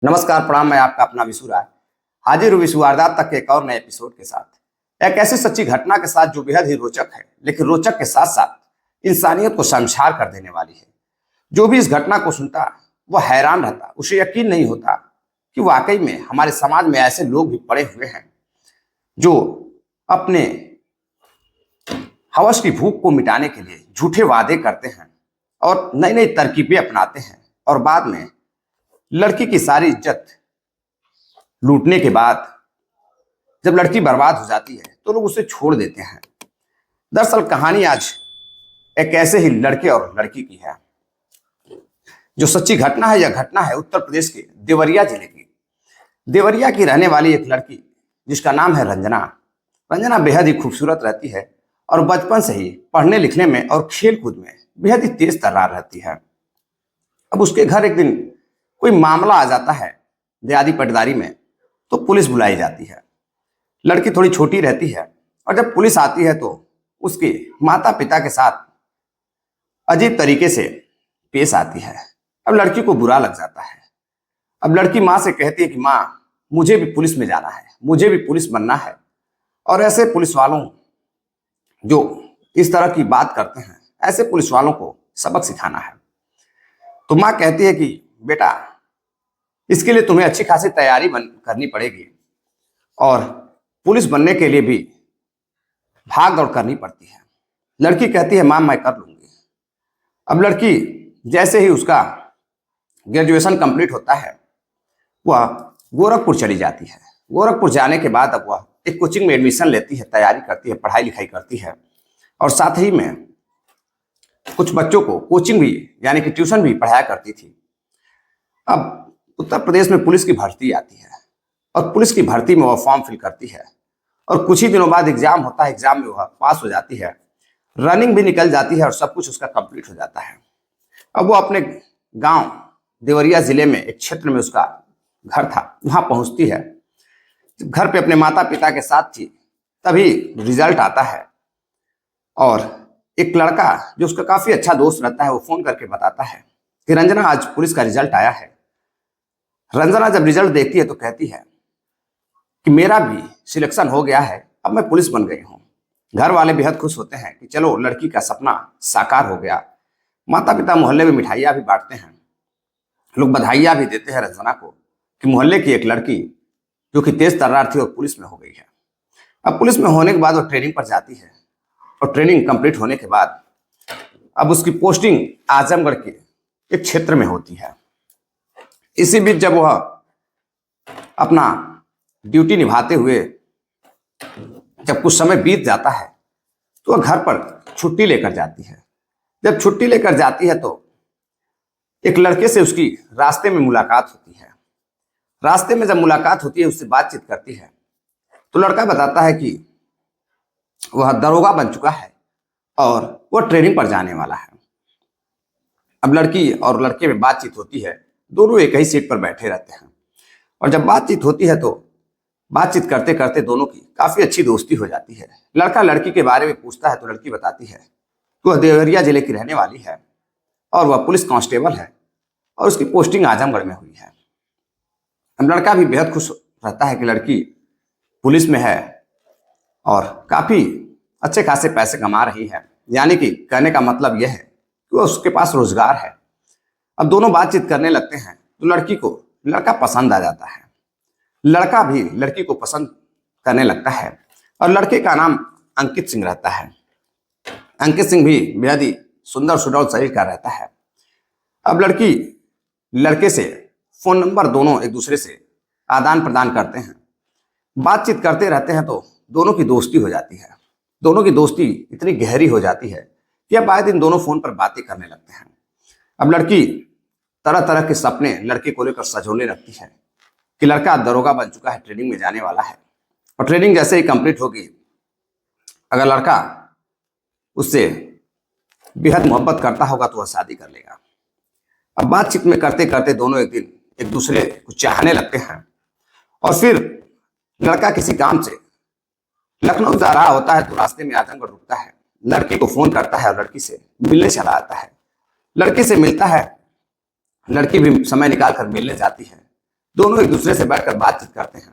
नमस्कार प्रणाम। मैं आपका अपना विशु राय हाजिर हूँ विश्व वारदात तक के एक और नए एपिसोड के साथ, एक ऐसी सच्ची घटना के साथ जो बेहद ही रोचक है, लेकिन रोचक के साथ साथ इंसानियत को शर्मसार कर देने वाली है। जो भी इस घटना को सुनता वो हैरान रहता, उसे यकीन नहीं होता कि वाकई में हमारे समाज में ऐसे लोग भी पड़े हुए हैं जो अपने हवस की भूख को मिटाने के लिए झूठे वादे करते हैं और नई नई तरकीबें अपनाते हैं, और बाद में लड़की की सारी इज्जत लूटने के बाद जब लड़की बर्बाद हो जाती है तो लोग उसे छोड़ देते हैं। दरअसल कहानी आज एक ऐसे ही लड़के और लड़की की है। जो सच्ची घटना है, यह घटना है उत्तर प्रदेश के देवरिया जिले की। देवरिया की रहने वाली एक लड़की जिसका नाम है रंजना। रंजना बेहद ही खूबसूरत रहती है और बचपन से ही पढ़ने लिखने में और खेल कूद में बेहद ही तेज तर्रार रहती है। अब उसके घर एक दिन कोई मामला आ जाता है देहाती पटदारी में, तो पुलिस बुलाई जाती है। लड़की थोड़ी छोटी रहती है और जब पुलिस आती है तो उसके माता पिता के साथ अजीब तरीके से पेश आती है। अब लड़की को बुरा लग जाता है। अब लड़की माँ से कहती है कि माँ, मुझे भी पुलिस में जाना है, मुझे भी पुलिस बनना है, और ऐसे पुलिस वालों जो इस तरह की बात करते हैं, ऐसे पुलिस वालों को सबक सिखाना है। तो माँ कहती है कि बेटा, इसके लिए तुम्हें अच्छी खासी तैयारी करनी पड़ेगी और पुलिस बनने के लिए भी भाग दौड़ करनी पड़ती है। लड़की कहती है मां, मैं कर लूंगी। अब लड़की जैसे ही उसका ग्रेजुएशन कंप्लीट होता है वह गोरखपुर चली जाती है। गोरखपुर जाने के बाद अब वह एक कोचिंग में एडमिशन लेती है, तैयारी करती है, पढ़ाई लिखाई करती है, और साथ ही में कुछ बच्चों को कोचिंग भी यानी कि ट्यूशन भी पढ़ाया करती थी। अब उत्तर प्रदेश में पुलिस की भर्ती आती है और पुलिस की भर्ती में वह फॉर्म फिल करती है और कुछ ही दिनों बाद एग्जाम होता है। एग्जाम में वह पास हो जाती है, रनिंग भी निकल जाती है और सब कुछ उसका कंप्लीट हो जाता है। अब वो अपने गांव देवरिया जिले में एक क्षेत्र में उसका घर था, वहां पहुंचती है। जब घर पे अपने माता पिता के साथ थी तभी रिजल्ट आता है और एक लड़का जो उसका काफी अच्छा दोस्त रहता है वो फोन करके बताता है कि रंजना, आज पुलिस का रिजल्ट आया है। रंजना जब रिजल्ट देखती है तो कहती है कि मेरा भी सिलेक्शन हो गया है, अब मैं पुलिस बन गई हूं। घर वाले बेहद खुश होते हैं कि चलो लड़की का सपना साकार हो गया। माता पिता मोहल्ले में मिठाइयां भी बांटते हैं, लोग बधाइयां भी देते हैं रंजना को कि मोहल्ले की एक लड़की जो कि तेज तर्रार थी और पुलिस में हो गई है। अब पुलिस में होने के बाद वो ट्रेनिंग पर जाती है और ट्रेनिंग कंप्लीट होने के बाद अब उसकी पोस्टिंग आजमगढ़ के एक क्षेत्र में होती है। इसी बीच जब वह अपना ड्यूटी निभाते हुए जब कुछ समय बीत जाता है तो वह घर पर छुट्टी लेकर जाती है। जब छुट्टी लेकर जाती है तो एक लड़के से उसकी रास्ते में मुलाकात होती है। रास्ते में जब मुलाकात होती है, उससे बातचीत करती है तो लड़का बताता है कि वह दरोगा बन चुका है और वह ट्रेनिंग पर जाने वाला है। अब लड़की और लड़के में बातचीत होती है, दोनों एक ही सीट पर बैठे रहते हैं और जब बातचीत होती है तो बातचीत करते करते दोनों की काफी अच्छी दोस्ती हो जाती है। लड़का लड़की के बारे में पूछता है तो लड़की बताती है कि वह देवरिया जिले की रहने वाली है और वह पुलिस कांस्टेबल है और उसकी पोस्टिंग आजमगढ़ में हुई है। अब लड़का भी बेहद खुश रहता है कि लड़की पुलिस में है और काफी अच्छे खासे पैसे कमा रही है, यानी कि कहने का मतलब यह है कि उसके पास रोजगार है। अब दोनों बातचीत करने लगते हैं तो लड़की को लड़का पसंद आ जाता है। लड़का भी लड़की को पसंद करने लगता है और लड़के का नाम अंकित सिंह रहता है। अंकित सिंह भी बेहद ही सुंदर सुडौल शरीर का रहता है। अब लड़की लड़के से फोन नंबर दोनों एक दूसरे से आदान प्रदान करते हैं, बातचीत करते रहते हैं तो दोनों की दोस्ती हो जाती है। दोनों की दोस्ती इतनी गहरी हो जाती है कि अब आए दिन दोनों फोन पर बातें करने लगते हैं। अब लड़की तरह तरह के सपने लड़के को लेकर सजोने लगती है कि लड़का दरोगा बन चुका है, ट्रेनिंग में जाने वाला है और ट्रेनिंग जैसे ही कंप्लीट होगी, अगर लड़का उससे बेहद मोहब्बत करता होगा तो वह शादी कर लेगा। अब बातचीत में करते करते दोनों एक दिन एक दूसरे को चाहने लगते हैं और फिर लड़का किसी काम से लखनऊ जा रहा होता है तो रास्ते में आजमगढ़ रुकता है। लड़की को फोन करता है और लड़की से मिलने चला आता है। लड़की से मिलता है, लड़की भी समय निकाल कर मिलने जाती है। दोनों एक दूसरे से बैठकर बातचीत करते हैं।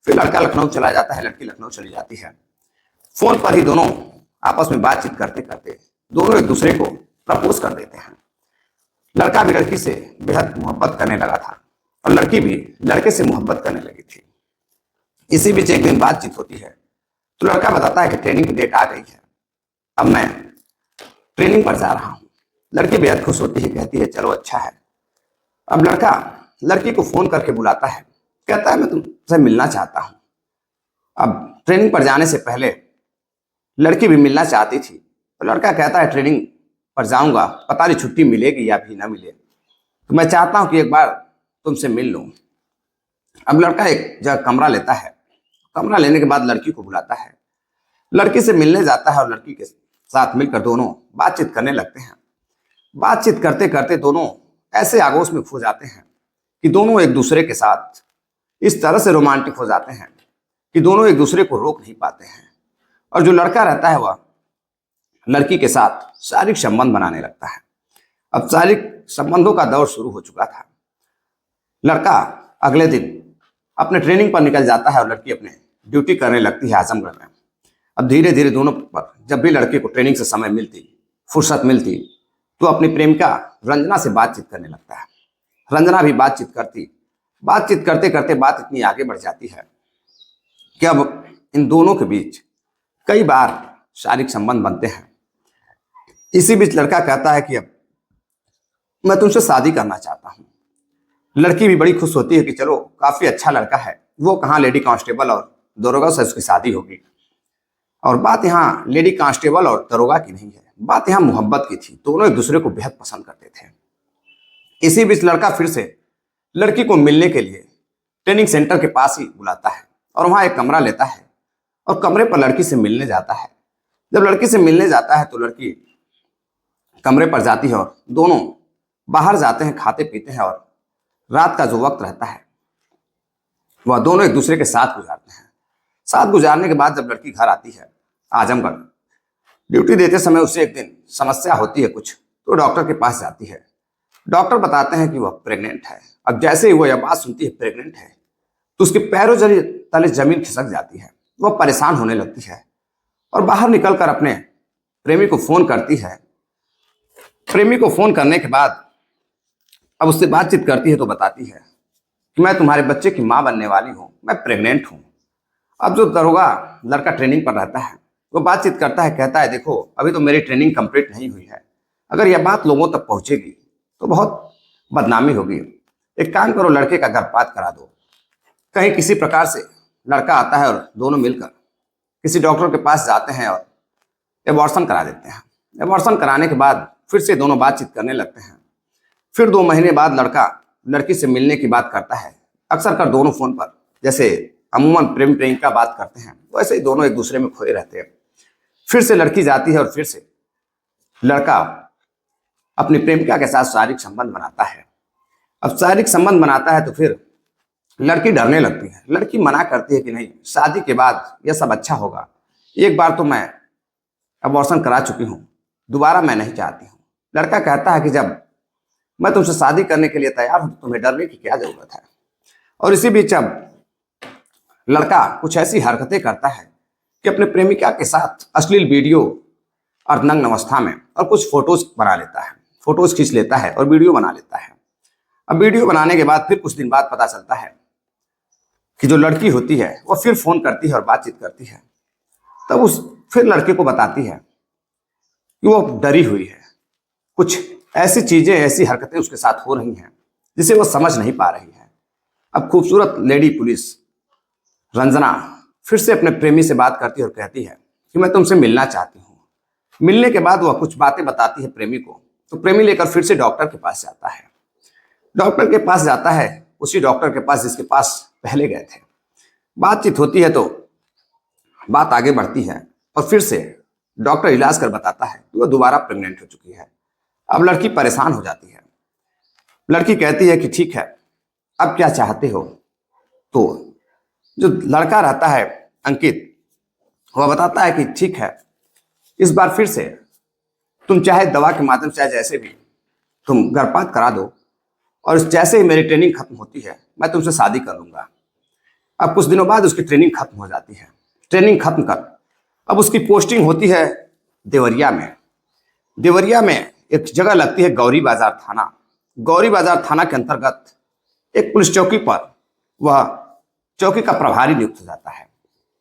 फिर लड़का लखनऊ चला जाता है, लड़की लखनऊ चली जाती है। फोन पर ही दोनों आपस में बातचीत करते करते दोनों एक दूसरे को प्रपोज कर देते हैं। लड़का भी लड़की से बेहद मोहब्बत करने लगा था और लड़की भी लड़के से मोहब्बत करने लगी थी। इसी बीच एक दिन बातचीत होती है तो लड़का बताता है कि ट्रेनिंग की डेट आ गई है, अब मैं ट्रेनिंग पर जा रहा हूँ। लड़की बेहद खुश होती है, कहती है चलो अच्छा है। अब लड़का लड़की को फोन करके बुलाता है, कहता है मैं तुमसे मिलना चाहता हूँ। अब ट्रेनिंग पर जाने से पहले लड़की भी मिलना चाहती थी तो लड़का कहता है ट्रेनिंग पर जाऊंगा, पता नहीं छुट्टी मिलेगी या भी ना मिले, तो मैं चाहता हूं कि एक बार तुमसे मिल लूं। अब लड़का एक जगह कमरा लेता है, कमरा लेने के बाद लड़की को बुलाता है, लड़की से मिलने जाता है और लड़की के साथ मिलकर दोनों बातचीत करने लगते हैं। बातचीत करते करते दोनों ऐसे आगोश में खो जाते हैं कि दोनों एक दूसरे के साथ इस तरह से रोमांटिक हो जाते हैं कि दोनों एक दूसरे को रोक नहीं पाते हैं। और जो लड़का रहता है वह लड़की के साथ शारीरिक संबंध बनाने लगता है। अब शारीरिक संबंधों का दौर शुरू हो चुका था। लड़का अगले दिन अपने ट्रेनिंग पर निकल जाता है और लड़की अपने ड्यूटी करने लगती है आजमगढ़ में। अब धीरे धीरे दोनों पर जब भी लड़के को ट्रेनिंग से समय मिलती, फुर्सत मिलती, तो अपनी प्रेमिका रंजना से बातचीत करने लगता है। रंजना भी बातचीत करती, बातचीत करते करते बात इतनी आगे बढ़ जाती है कि अब इन दोनों के बीच कई बार शारीरिक संबंध बनते हैं। इसी बीच लड़का कहता है कि अब मैं तुमसे शादी करना चाहता हूं। लड़की भी बड़ी खुश होती है कि चलो काफी अच्छा लड़का है, वो कहाँ लेडी कांस्टेबल और दरोगा से उसकी शादी होगी। और बात यहाँ लेडी कांस्टेबल और दरोगा की नहीं है, बात यहाँ मोहब्बत की थी। दोनों एक दूसरे को बेहद पसंद करते थे। इसी बीच लड़का फिर से लड़की को मिलने के लिए ट्रेनिंग सेंटर के पास ही बुलाता है और वहां एक कमरा लेता है और कमरे पर लड़की से मिलने जाता है। जब लड़की से मिलने जाता है तो लड़की कमरे पर जाती है और दोनों बाहर जाते हैं, खाते पीते हैं और रात का जो वक्त रहता है वह दोनों एक दूसरे के साथ गुजारते हैं। साथ गुजारने के बाद जब लड़की घर आती है आजमगढ़, ड्यूटी देते समय उसे एक दिन समस्या होती है कुछ, तो डॉक्टर के पास जाती है। डॉक्टर बताते हैं कि वह प्रेग्नेंट है। अब जैसे ही वह यह बात सुनती है प्रेग्नेंट है तो उसके पैरों तले जमीन खिसक जाती है। वह परेशान होने लगती है और बाहर निकलकर अपने प्रेमी को फोन करती है। प्रेमी को फोन करने के बाद अब उससे बातचीत करती है तो बताती है कि मैं तुम्हारे बच्चे की मां बनने वाली हूं, मैं प्रेग्नेंट हूं। अब जो दरोगा लड़का ट्रेनिंग पर रहता है वो बातचीत करता है, कहता है देखो अभी तो मेरी ट्रेनिंग कंप्लीट नहीं हुई है, अगर यह बात लोगों तक पहुंचेगी तो बहुत बदनामी होगी। एक काम करो, लड़के का गर्भपात करा दो। कहीं किसी प्रकार से लड़का आता है और दोनों मिलकर किसी डॉक्टर के पास जाते हैं और एबॉर्शन करा देते हैं। एबॉर्शन कराने के बाद फिर से दोनों बातचीत करने लगते हैं। फिर 2 महीने बाद लड़का लड़की से मिलने की बात करता है। अक्सर कर दोनों फोन पर जैसे अमूमन प्रेम प्रेमिका बात करते हैं वैसे ही दोनों एक दूसरे में खोए रहते हैं। फिर से लड़की जाती है और फिर से लड़का अपनी प्रेमिका के साथ शारीरिक संबंध बनाता है। अब शारीरिक संबंध बनाता है तो फिर लड़की डरने लगती है। लड़की मना करती है कि नहीं, शादी के बाद यह सब अच्छा होगा, एक बार तो मैं अबॉर्शन करा चुकी हूं, दोबारा मैं नहीं चाहती हूं। लड़का कहता है कि जब मैं तुमसे शादी करने के लिए तैयार हूं तो तुम्हें डरने की क्या जरूरत है। और इसी बीच अब लड़का कुछ ऐसी हरकतें करता है कि अपने प्रेमिका के साथ अश्लील वीडियो और नग्न अवस्था में और कुछ फोटोज बना लेता है, फोटोज खींच लेता है और वीडियो बना लेता है। अब वीडियो बनाने के बाद फिर कुछ दिन बाद पता चलता है कि जो लड़की होती है वह फिर फोन करती है और बातचीत करती है। तब उस फिर लड़के को बताती है कि वो डरी हुई है, कुछ ऐसी चीजें ऐसी हरकतें उसके साथ हो रही हैं जिसे वो समझ नहीं पा रही है। अब खूबसूरत लेडी पुलिस रंजना फिर से अपने प्रेमी से बात करती है और कहती है कि मैं तुमसे मिलना चाहती हूँ। मिलने के बाद वह कुछ बातें बताती है प्रेमी को, तो प्रेमी लेकर फिर से डॉक्टर के पास जाता है। डॉक्टर के पास जाता है, उसी डॉक्टर के पास जिसके पास पहले गए थे। बातचीत होती है तो बात आगे बढ़ती है और फिर से डॉक्टर इलाज कर बताता है कि वह दोबारा प्रेग्नेंट हो चुकी है। अब लड़की परेशान हो जाती है। लड़की कहती है कि ठीक है, अब क्या चाहते हो। तो जो लड़का रहता है अंकित, वह बताता है कि ठीक है, इस बार फिर से तुम चाहे दवा के माध्यम से चाहे जैसे भी तुम गर्भपात करा दो, और जैसे ही मेरी ट्रेनिंग खत्म होती है मैं तुमसे शादी कर लूंगा। अब कुछ दिनों बाद उसकी ट्रेनिंग खत्म हो जाती है। ट्रेनिंग खत्म कर अब उसकी पोस्टिंग होती है देवरिया में। देवरिया में एक जगह लगती है गौरी बाजार थाना। गौरी बाजार थाना के अंतर्गत एक पुलिस चौकी पर वह चौकी का प्रभारी नियुक्त हो जाता है।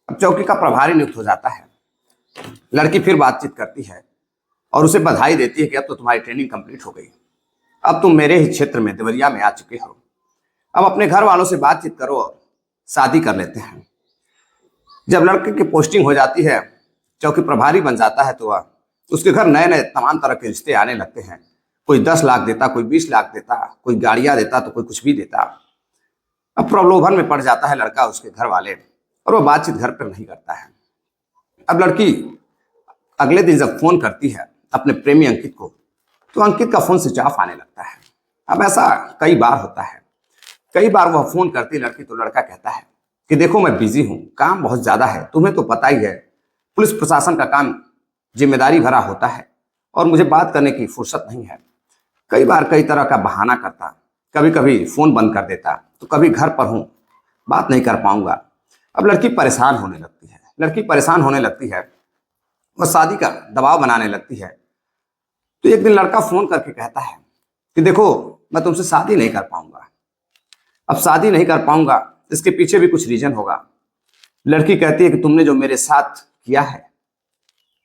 अब चौकी का प्रभारी नियुक्त हो जाता है, लड़की फिर बातचीत करती है और उसे बधाई देती है कि अब तो तुम्हारी ट्रेनिंग कंप्लीट हो गई, अब तुम मेरे ही क्षेत्र में देवरिया में आ चुके हो, अब अपने घर वालों से बातचीत करो और शादी कर लेते हैं। जब लड़के की पोस्टिंग हो जाती है, चौकी प्रभारी बन जाता है, तो वह उसके घर नए नए तमाम तरह के रिश्ते आने लगते हैं। कोई 10 लाख देता, कोई 20 लाख देता, कोई गाड़ियां देता तो कोई कुछ भी देता। अब प्रलोभन में पड़ जाता है लड़का, उसके घर वाले, और वह बातचीत घर पर नहीं करता है। अब लड़की अगले दिन जब फोन करती है अपने प्रेमी अंकित को, तो अंकित का फोन स्विच ऑफ आने लगता है। अब ऐसा कई बार होता है। कई बार वह फोन करती लड़की तो लड़का कहता है कि देखो मैं बिजी हूं, काम बहुत ज्यादा है, तुम्हें तो पता ही है पुलिस प्रशासन का काम जिम्मेदारी भरा होता है और मुझे बात करने की फुर्सत नहीं है। कई बार कई तरह का बहाना करता, कभी कभी फोन बंद कर देता, तो कभी घर पर हूं, बात नहीं कर पाऊंगा। अब लड़की परेशान होने लगती है। लड़की परेशान होने लगती है, वह शादी का दबाव बनाने लगती है। तो एक दिन लड़का फोन करके कहता है कि देखो मैं तुमसे शादी नहीं कर पाऊंगा। अब शादी नहीं कर पाऊंगा, इसके पीछे भी कुछ रीजन होगा। लड़की कहती है कि तुमने जो मेरे साथ किया है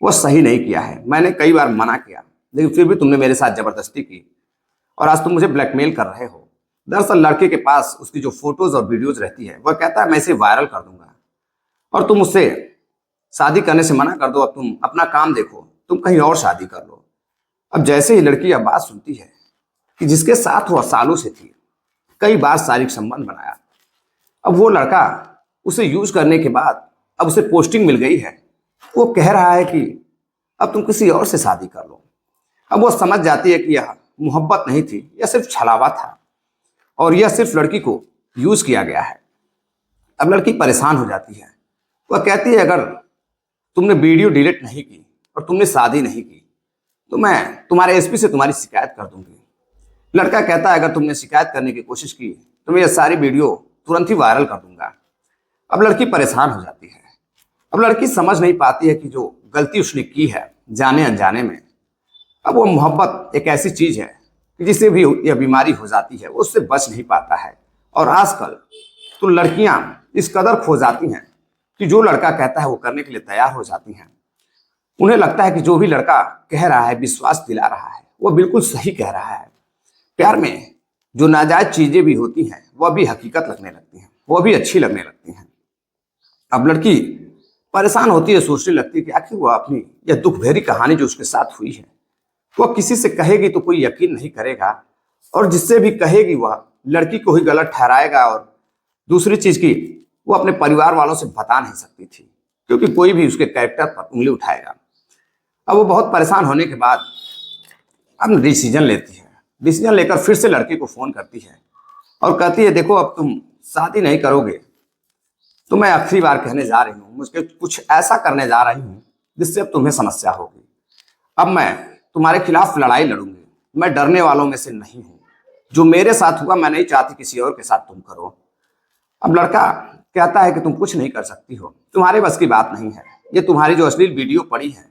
वो सही नहीं किया है। मैंने कई बार मना किया, लेकिन फिर भी तुमने मेरे साथ जबरदस्ती की और आज तुम मुझे ब्लैकमेल कर रहे हो। दरअसल लड़के के पास उसकी जो फोटोज और वीडियोज रहती है, वह कहता है मैं इसे वायरल कर दूंगा और तुम उससे शादी करने से मना कर दो, अब तुम अपना काम देखो, तुम कहीं और शादी कर लो। अब जैसे ही लड़की यह बात सुनती है कि जिसके साथ वह सालों से थी, कई बार शारीरिक संबंध बनाया, अब वो लड़का उसे यूज करने के बाद अब उसे पोस्टिंग मिल गई है, वो कह रहा है कि अब तुम किसी और से शादी कर लो। अब वो समझ जाती है कि यह मोहब्बत नहीं थी, यह सिर्फ छलावा था और यह सिर्फ लड़की को यूज किया गया है। अब लड़की परेशान हो जाती है। वह कहती है अगर तुमने वीडियो डिलीट नहीं की और तुमने शादी नहीं की तो मैं तुम्हारे एसपी से तुम्हारी शिकायत कर दूंगी। लड़का कहता है अगर तुमने शिकायत करने की कोशिश की तो मैं यह सारी वीडियो तुरंत ही वायरल कर दूंगा। अब लड़की परेशान हो जाती है। अब लड़की समझ नहीं पाती है कि जो गलती उसने की है जाने अनजाने में, अब वो मोहब्बत एक ऐसी चीज है कि जिसे भी यह बीमारी हो जाती है वो उससे बच नहीं पाता है। और आजकल तो लड़कियां इस कदर खो जाती हैं कि जो लड़का कहता है वो करने के लिए तैयार हो जाती हैं। उन्हें लगता है कि जो भी लड़का कह रहा है, विश्वास दिला रहा है, वो बिल्कुल सही कह रहा है। प्यार में जो नाजायज चीजें भी होती हैं वह भी हकीकत लगने लगती हैं, वह भी अच्छी लगने लगती हैं। अब लड़की परेशान होती है, सोचने लगती है कि आखिर वह अपनी यह दुख भरी कहानी जो उसके साथ हुई है वह किसी से कहेगी तो कोई यकीन नहीं करेगा, और जिससे भी कहेगी वह लड़की को ही गलत ठहराएगा। और दूसरी चीज की वो अपने परिवार वालों से बता नहीं सकती थी क्योंकि कोई भी उसके कैरेक्टर पर उंगली उठाएगा। अब वो बहुत परेशान होने के बाद अब डिसीजन लेती है। डिसीजन लेकर फिर से लड़की को फोन करती है और कहती है देखो अब तुम शादी नहीं करोगे तो मैं आखिरी बार कहने जा रही हूँ, मुझे कुछ ऐसा करने जा रही हूँ जिससे अब तुम्हें समस्या होगी। अब मैं तुम्हारे खिलाफ लड़ाई लड़ूंगी, मैं डरने वालों में से नहीं हूँ। जो मेरे साथ हुआ मैं नहीं चाहती किसी और के साथ तुम करो। अब लड़का कहता है कि तुम कुछ नहीं कर सकती हो, तुम्हारे बस की बात नहीं है, ये तुम्हारी जो अश्लील वीडियो पड़ी है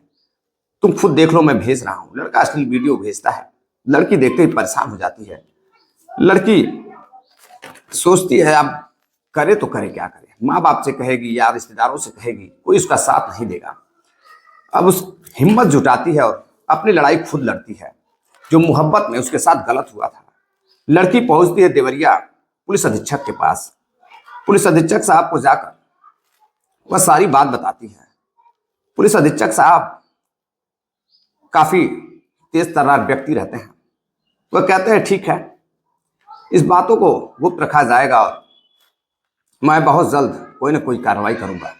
तुम खुद देख लो, मैं भेज रहा हूँ। लड़का अश्लील वीडियो भेजता है। लड़की देखते ही परेशान हो जाती है। लड़की सोचती है अब करे तो करे क्या करे, माँ बाप से कहेगी या रिश्तेदारों से कहेगी, कोई उसका साथ नहीं देगा। अब उस हिम्मत जुटाती है और अपनी लड़ाई खुद लड़ती है जो मोहब्बत में उसके साथ गलत हुआ था। लड़की पहुंचती है देवरिया पुलिस अधीक्षक के पास। पुलिस अधीक्षक साहब को जाकर वह सारी बात बताती है। पुलिस अधीक्षक साहब काफी तेज तर्रार व्यक्ति रहते हैं। वह कहते हैं ठीक है, इस बातों को गुप्त रखा जाएगा और मैं बहुत जल्द कोई ना कोई कार्रवाई करूंगा।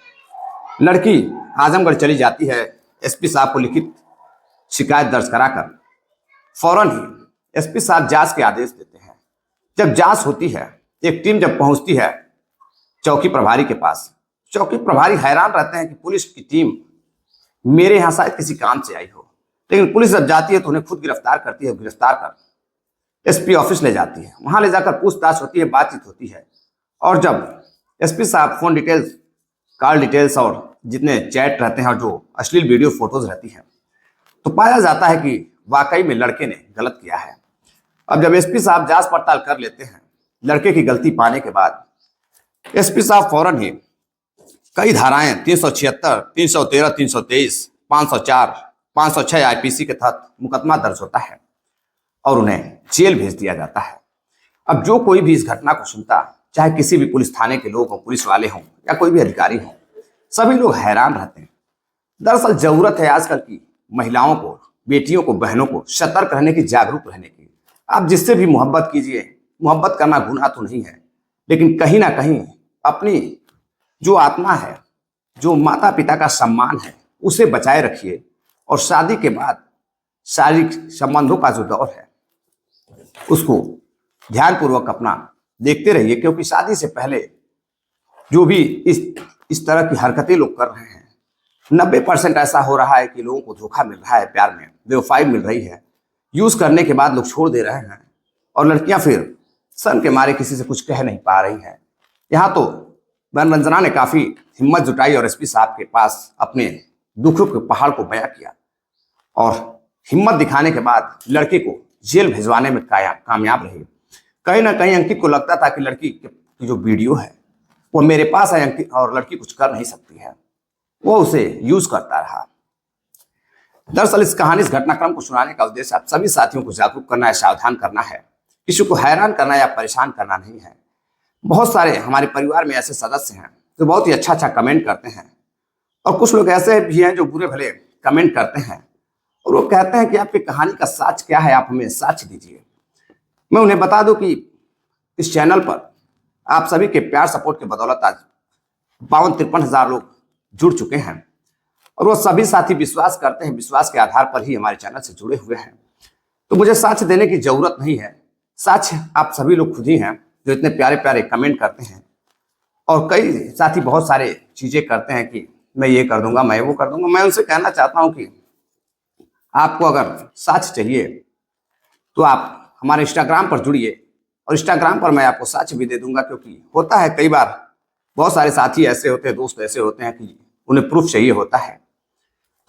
लड़की आजमगढ़ चली जाती है। एसपी साहब को लिखित शिकायत दर्ज कराकर फौरन ही एसपी साहब जांच के आदेश देते हैं। जब जांच होती है, एक टीम जब पहुंचती है चौकी प्रभारी के पास, चौकी प्रभारी हैरान रहते हैं कि पुलिस की टीम मेरे यहाँ शायद किसी काम से आई हो, लेकिन पुलिस जब जाती है तो उन्हें खुद गिरफ्तार करती है। गिरफ्तार कर एसपी ऑफिस ले जाती है। वहां ले जाकर पूछताछ होती है, बातचीत होती है। और जब एसपी साहब फोन डिटेल्स, कॉल डिटेल्स और जितने चैट रहते हैं और जो अश्लील वीडियो फोटोज रहती हैं, तो पाया जाता है कि वाकई में लड़के ने गलत किया है। अब जब एसपी साहब जांच पड़ताल कर लेते हैं, लड़के की गलती पाने के बाद एसपी साहब फौरन ही कई धाराएं 376, 313, 323, 504, 506 आईपीसी के तहत मुकदमा दर्ज होता है और उन्हें जेल भेज दिया जाता है। अब जो कोई भी इस घटना को सुनता, चाहे किसी भी पुलिस थाने के लोग हों, पुलिस वाले हों या कोई भी अधिकारी हों, सभी लोग हैरान रहते हैं। दरअसल जरूरत है आजकल की महिलाओं को, बेटियों को, बहनों को सतर्क रहने की, जागरूक रहने की। आप जिससे भी मोहब्बत कीजिए, मोहब्बत करना गुनाह तो नहीं है, लेकिन कहीं ना कहीं अपनी जो आत्मा है, जो माता पिता का सम्मान है, उसे बचाए रखिए। और शादी के बाद शारीरिक संबंधों का जो दौर है उसको ध्यानपूर्वक अपना देखते रहिए, क्योंकि शादी से पहले जो भी इस तरह की हरकतें लोग कर रहे हैं, 90% ऐसा हो रहा है कि लोगों को धोखा मिल रहा है, प्यार में बेवफाई मिल रही है, यूज करने के बाद लोग छोड़ दे रहे हैं और लड़कियां फिर सन के मारे किसी से कुछ कह नहीं पा रही हैं। यहाँ तो वनरंजना ने काफी हिम्मत जुटाई और एसपी साहब के पास अपने दुखों के पहाड़ को बयां किया और हिम्मत दिखाने के बाद लड़के को जेल भिजवाने में कामयाब रही। कहीं ना कहीं अंकित को लगता था कि लड़की की जो वीडियो है वो मेरे पास है अंकित, और लड़की कुछ कर नहीं सकती है, वो उसे यूज करता रहा। दरअसल इस कहानी, इस घटनाक्रम को सुनाने का उद्देश्य आप सभी साथियों को जागरूक करना है, सावधान करना है, किसी को हैरान करना या परेशान करना नहीं है। बहुत सारे हमारे परिवार में ऐसे सदस्य हैं जो बहुत ही अच्छा कमेंट करते हैं और कुछ लोग ऐसे भी हैं जो बुरे भले कमेंट करते हैं और वो कहते हैं कि आपकी कहानी का साक्ष्य क्या है, आप हमें साक्ष्य दीजिए। मैं उन्हें बता दूं कि इस चैनल पर आप सभी के प्यार सपोर्ट के बदौलत आज 52-53 हजार लोग जुड़ चुके हैं और वो सभी साथी विश्वास करते हैं, विश्वास के आधार पर ही हमारे चैनल से जुड़े हुए हैं। तो मुझे साक्ष्य देने की जरूरत नहीं है, साक्ष्य आप सभी लोग खुद ही हैं जो इतने प्यारे प्यारे कमेंट करते हैं। और कई साथी बहुत सारे चीजें करते हैं कि मैं ये कर दूंगा, मैं वो कर दूंगा। मैं उनसे कहना चाहता हूं कि आपको अगर साक्ष्य चाहिए तो आप हमारे इंस्टाग्राम पर जुड़िए और इंस्टाग्राम पर मैं आपको साक्ष्य भी दे दूंगा, क्योंकि होता है कई बार बहुत सारे साथी ऐसे होते हैं, दोस्त ऐसे होते हैं कि उन्हें प्रूफ चाहिए होता है।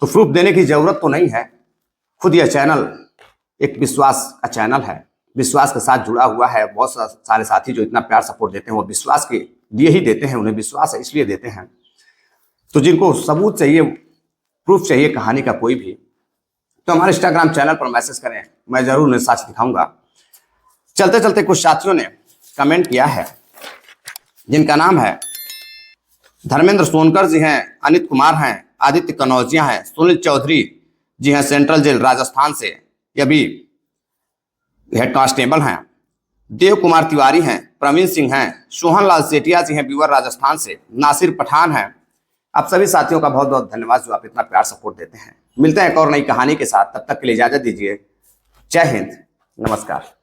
तो प्रूफ देने की जरूरत तो नहीं है, खुद यह चैनल एक विश्वास का चैनल है, विश्वास के साथ जुड़ा हुआ है। बहुत सारे साथी जो इतना प्यार सपोर्ट देते हैं वो विश्वास के लिए ही देते हैं, उन्हें विश्वास है इसलिए देते हैं। तो जिनको सबूत चाहिए, प्रूफ चाहिए कहानी का कोई भी, तो हमारे इंस्टाग्राम चैनल पर मैसेज करें, मैं जरूर उन्हें साक्ष्य दिखाऊंगा। चलते चलते कुछ साथियों ने कमेंट किया है जिनका नाम है धर्मेंद्र सोनकर जी हैं, अनित कुमार हैं, आदित्य कनौजिया हैं, सुनील चौधरी जी हैं सेंट्रल जेल राजस्थान से, यह भी हेड कांस्टेबल हैं, देव कुमार तिवारी हैं, प्रवीण सिंह हैं, सोहन लाल सेठिया जी हैं बीवर राजस्थान से, नासिर पठान हैं। आप सभी साथियों का बहुत बहुत धन्यवाद जो आप इतना प्यार सपोर्ट देते हैं। मिलते हैं एक और नई कहानी के साथ, तब तक के लिए इजाजत दीजिए। जय हिंद, नमस्कार।